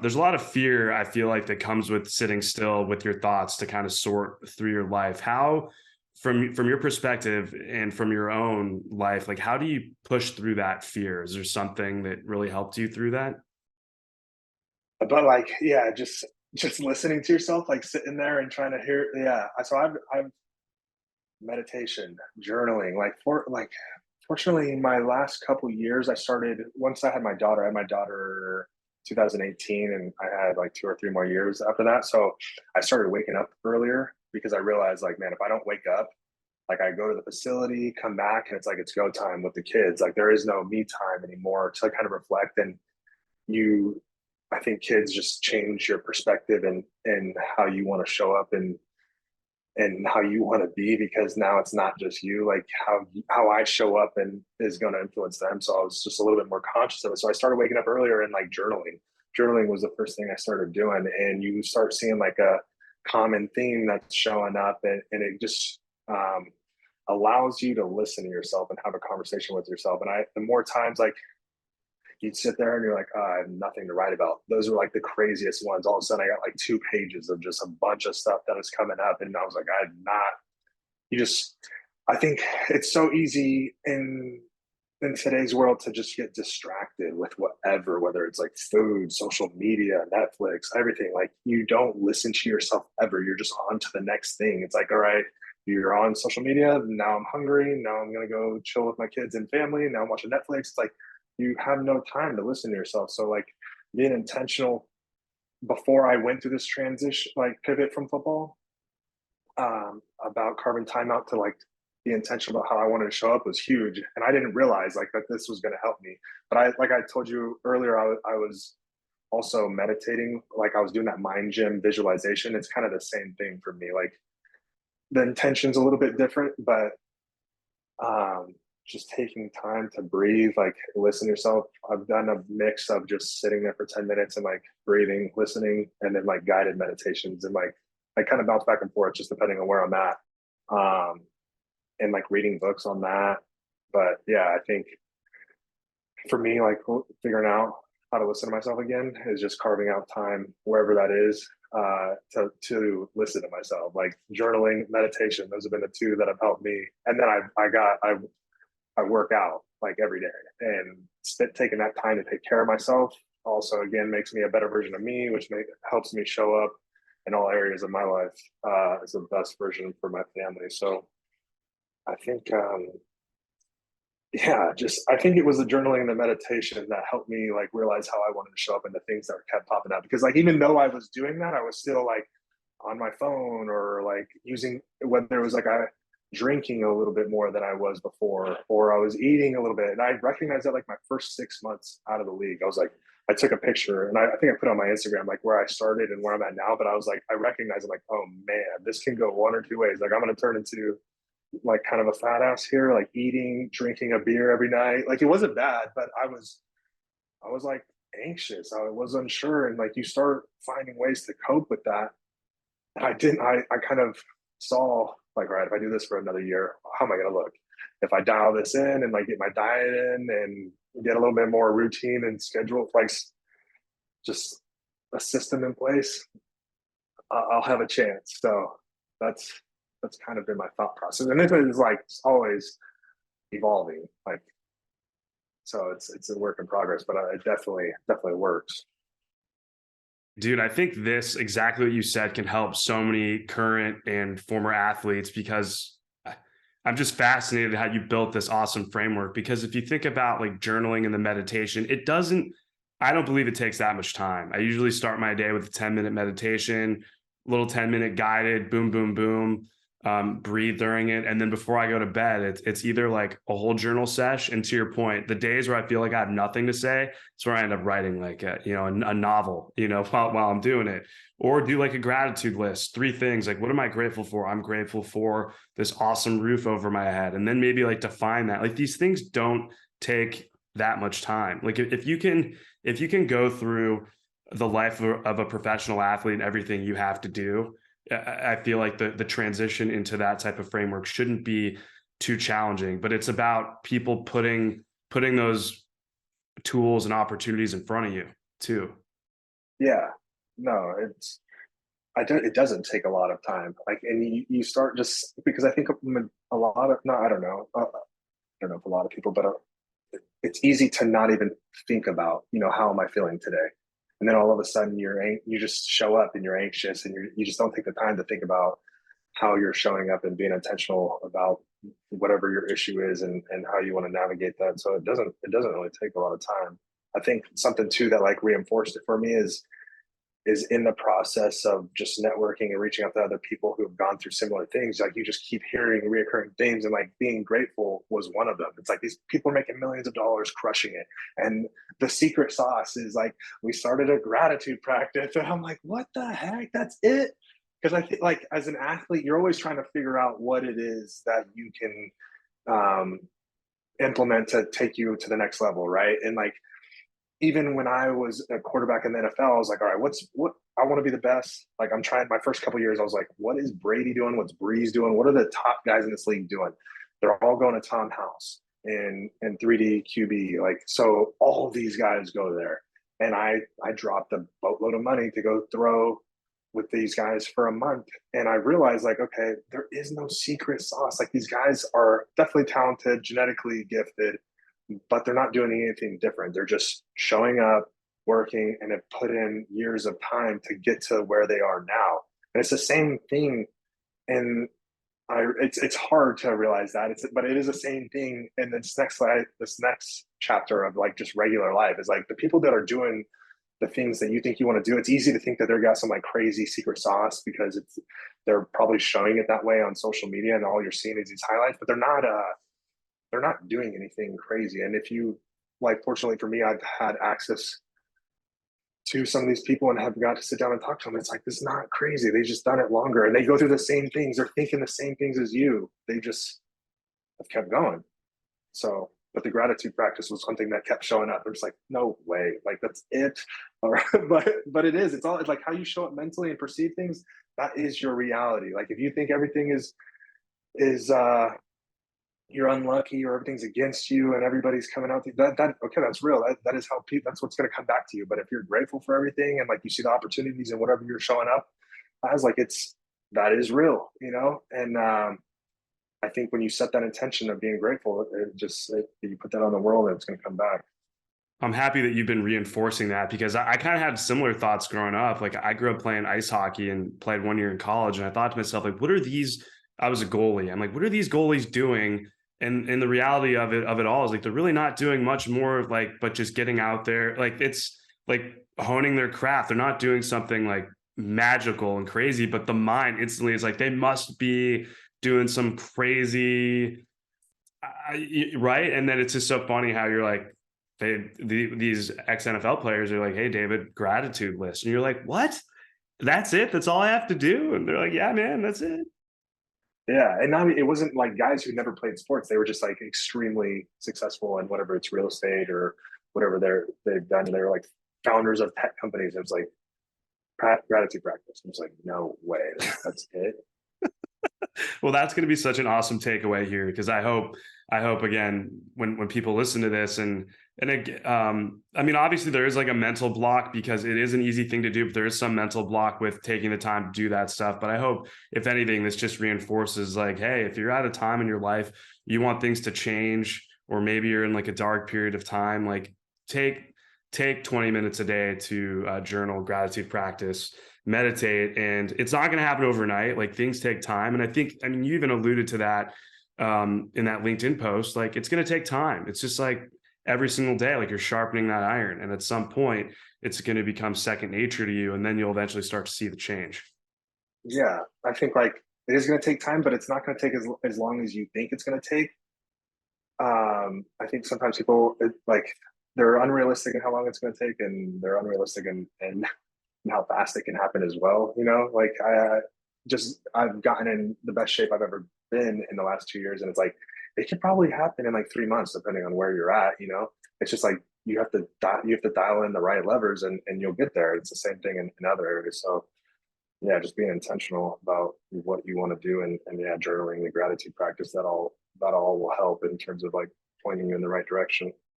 There's a lot of fear, I feel like, that comes with sitting still with your thoughts to kind of sort through your life. How, from your perspective and from your own life, like how do you push through that fear? Is there something that really helped you through that? But like, yeah, just listening to yourself, like sitting there and trying to hear. Yeah, so I've meditation, journaling, fortunately in my last couple years, I started once I had my daughter. I had my daughter 2018, and I had like 2 or 3 more years after that. So I started waking up earlier because I realized, like, man, if I don't wake up, like I go to the facility, come back, and it's like it's go time with the kids. Like there is no me time anymore to kind of reflect. And you I think kids just change your perspective and how you want to show up and how you want to be, because now it's not just you, like how I show up and is going to influence them. So I was just a little bit more conscious of it. So I started waking up earlier and like journaling was the first thing I started doing. And you start seeing like a common theme that's showing up, and it just allows you to listen to yourself and have a conversation with yourself. And the more times, like, you'd sit there and you're like, oh, I have nothing to write about. Those were like the craziest ones. All of a sudden, I got like 2 pages of just a bunch of stuff that was coming up. And I was like, I had not, you just, I think it's so easy in today's world to just get distracted with whatever, whether it's like food, social media, Netflix, everything. Like you don't listen to yourself ever. You're just on to the next thing. It's like, all right, you're on social media. Now I'm hungry. Now I'm going to go chill with my kids and family. Now I'm watching Netflix. It's like, you have no time to listen to yourself. So like being intentional before I went through this transition, like pivot from football, about carving time out to like be intentional about how I wanted to show up was huge. And I didn't realize like that this was going to help me. But like I told you earlier, I was also meditating. Like I was doing that mind gym visualization. It's kind of the same thing for me. Like the intention's a little bit different, but just taking time to breathe, like listen to yourself. I've done a mix of just sitting there for 10 minutes and like breathing, listening, and then like guided meditations. And like I kind of bounce back and forth just depending on where I'm at. Um, and like reading books on that. But yeah, I think for me, like figuring out how to listen to myself again is just carving out time wherever that is, to listen to myself. Like journaling, meditation, those have been the two that have helped me. And then I work out like every day, and taking that time to take care of myself also again makes me a better version of me, which helps me show up in all areas of my life as the best version for my family. So I think, yeah, just I think it was the journaling and the meditation that helped me like realize how I wanted to show up and the things that kept popping up. Because like even though I was doing that, I was still like on my phone or like using, whether it was like I drinking a little bit more than I was before, or I was eating a little bit. And I recognized that like my first 6 months out of the league, I was like, I took a picture and I think I put on my Instagram like where I started and where I'm at now. But I was like, I recognize, I'm like, oh man, this can go one or two ways. Like I'm gonna turn into like kind of a fat ass here, like eating, drinking a beer every night. Like it wasn't bad, but I was like anxious. I was unsure. And like you start finding ways to cope with that. And I kind of saw like, right, if I do this for another year, how am I gonna look? If I dial this in and like get my diet in and get a little bit more routine and schedule, like just a system in place, I'll have a chance. So that's that's kind of been my thought process, and it is like always evolving. Like so, it's a work in progress, but it definitely works. Dude, I think this exactly what you said can help so many current and former athletes because I'm just fascinated how you built this awesome framework. Because if you think about like journaling and the meditation, I don't believe it takes that much time. I usually start my day with a 10-minute meditation, little 10-minute guided, boom, boom, boom, breathe during it. And then before I go to bed, it's either like a whole journal sesh. And to your point, the days where I feel like I have nothing to say, it's where I end up writing like a novel, while I'm doing it, or do like a gratitude list, 3 things. Like, what am I grateful for? I'm grateful for this awesome roof over my head. And then maybe like define that. Like these things don't take that much time. Like if you can go through the life of a professional athlete and everything you have to do, I feel like the transition into that type of framework shouldn't be too challenging, but it's about people putting those tools and opportunities in front of you too. Yeah. No, it doesn't take a lot of time. Like, and you start just because I think a lot of, no, I don't know. I don't know if a lot of people, but it's easy to not even think about, how am I feeling today? And then all of a sudden you just show up and you're anxious and you just don't take the time to think about how you're showing up and being intentional about whatever your issue is and how you want to navigate that. So it doesn't really take a lot of time. I think something too that like reinforced it for me is in the process of just networking and reaching out to other people who have gone through similar things. Like you just keep hearing reoccurring themes, and like being grateful was one of them. It's like these people are making millions of dollars crushing it. And the secret sauce is like, we started a gratitude practice. And I'm like, what the heck? That's it. Because I think like as an athlete, you're always trying to figure out what it is that you can um, implement to take you to the next level, right? And like even when I was a quarterback in the NFL, I was like, all right, what I want to be the best. Like I'm trying my first couple years, I was like, what is Brady doing? What's Breeze doing? What are the top guys in this league doing? They're all going to Tom House and 3D QB. Like, so all of these guys go there. And I dropped a boatload of money to go throw with these guys for a month. And I realized like, okay, there is no secret sauce. Like these guys are definitely talented, genetically gifted, but they're not doing anything different. They're just showing up, working, and have put in years of time to get to where they are now. And it's the same thing. And it's hard to realize that but it is the same thing in this next chapter of like just regular life is like the people that are doing the things that you think you want to do. It's easy to think that they've got some like crazy secret sauce because they're probably showing it that way on social media and all you're seeing is these highlights, but they're not doing anything crazy. And if you like, fortunately for me, I've had access to some of these people and have got to sit down and talk to them. It's like, this is not crazy. They just done it longer and they go through the same things. They're thinking the same things as you. They just have kept going. So, but the gratitude practice was something that kept showing up. There's like, no way, like that's it. Or, but it is. It's like how you show up mentally and perceive things. That is your reality. Like if you think everything is you're unlucky or everything's against you and everybody's coming out to that okay, that's real. That is how people, that's what's going to come back to you. But if you're grateful for everything and like you see the opportunities and whatever you're showing up as, like, that is real, and I think when you set that intention of being grateful, you put that on the world and it's going to come back. I'm happy that you've been reinforcing that because I kind of had similar thoughts growing up. Like I grew up playing ice hockey and played 1 year in college, and I thought to myself, like, what are these? I was a goalie. I'm like, what are these goalies doing? And the reality of it all is like they're really not doing much more like, but just getting out there. Like it's like honing their craft. They're not doing something like magical and crazy, but the mind instantly is like they must be doing some crazy right? And then it's just so funny how you're like, these ex NFL players are like, "Hey, David, gratitude list," and you're like, "What? That's it? That's all I have to do?" And they're like, "Yeah, man, that's it." Yeah, and not it wasn't like guys who never played sports. They were just like extremely successful in whatever it's real estate or whatever they've done. And they were like founders of tech companies. It was like gratitude practice. It was like, no way, that's it. Well, that's going to be such an awesome takeaway here because I hope again when people listen to this I mean obviously there is like a mental block because it is an easy thing to do, but there is some mental block with taking the time to do that stuff. But I hope if anything this just reinforces like, hey, if you're at a time in your life you want things to change, or maybe you're in like a dark period of time, like take take 20 minutes a day to journal, gratitude practice, meditate. And it's not going to happen overnight. Like things take time. And I mean, you even alluded to that in that LinkedIn post. Like it's going to take time. It's just like every single day, like you're sharpening that iron. And at some point, it's going to become second nature to you. And then you'll eventually start to see the change. Yeah, I think like it is going to take time, but it's not going to take as long as you think it's going to take. I think sometimes people like they're unrealistic in how long it's going to take, and they're unrealistic and how fast it can happen as well. Like I've gotten in the best shape I've ever been in the last 2 years, and it's like it could probably happen in like 3 months, depending on where you're at. It's just like you have to dial in the right levers, and you'll get there. It's the same thing in other areas. So yeah, just being intentional about what you want to do, and yeah, journaling, the gratitude practice, that all will help in terms of like pointing you in the right direction.